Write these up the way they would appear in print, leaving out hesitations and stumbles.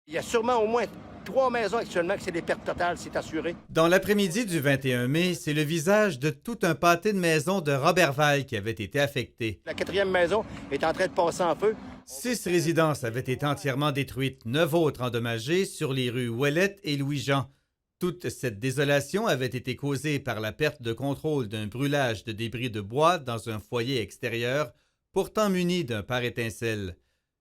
Il y a sûrement au moins 3 maisons actuellement que c'est des pertes totales, c'est assuré. Dans l'après-midi du 21 mai, c'est le visage de tout un pâté de maisons de Roberval qui avait été affecté. La 4e maison est en train de passer en feu. 6 résidences avaient été entièrement détruites, 9 autres endommagées sur les rues Ouellette et Louis-Jean. Toute cette désolation avait été causée par la perte de contrôle d'un brûlage de débris de bois dans un foyer extérieur, pourtant muni d'un pare-étincelle.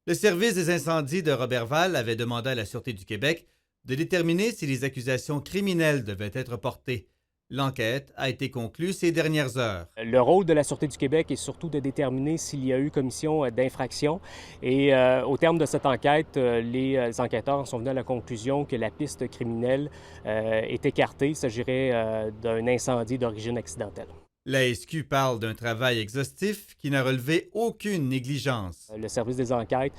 Le service des incendies de Roberval avait demandé à la Sûreté du Québec de déterminer si les accusations criminelles devaient être portées. L'enquête a été conclue ces dernières heures. Le rôle de la Sûreté du Québec est surtout de déterminer s'il y a eu commission d'infraction. Et au terme de cette enquête, les enquêteurs sont venus à la conclusion que la piste criminelle est écartée. Il s'agirait d'un incendie d'origine accidentelle. La SQ parle d'un travail exhaustif qui n'a relevé aucune négligence. Le service des enquêtes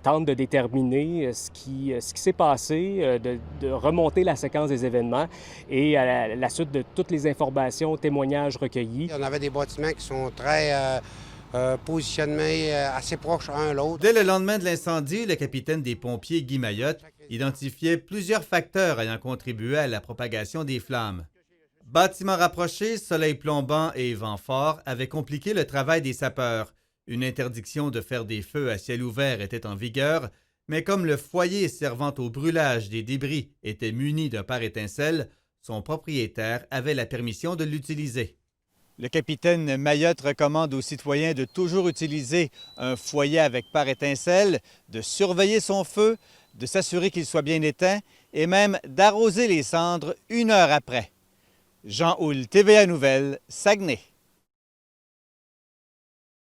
tente de déterminer ce qui s'est passé, de remonter la séquence des événements et à la suite de toutes les informations, témoignages recueillis. On avait des bâtiments qui sont très positionnés assez proches l'un l'autre. Dès le lendemain de l'incendie, le capitaine des pompiers Guy Mayotte identifiait plusieurs facteurs ayant contribué à la propagation des flammes. Bâtiments rapprochés, soleil plombant et vent fort avaient compliqué le travail des sapeurs. Une interdiction de faire des feux à ciel ouvert était en vigueur, mais comme le foyer servant au brûlage des débris était muni d'un pare-étincelle, son propriétaire avait la permission de l'utiliser. Le capitaine Mayotte recommande aux citoyens de toujours utiliser un foyer avec pare-étincelle, de surveiller son feu, de s'assurer qu'il soit bien éteint et même d'arroser les cendres 1 heure après. Jean Houle, TVA Nouvelles, Saguenay.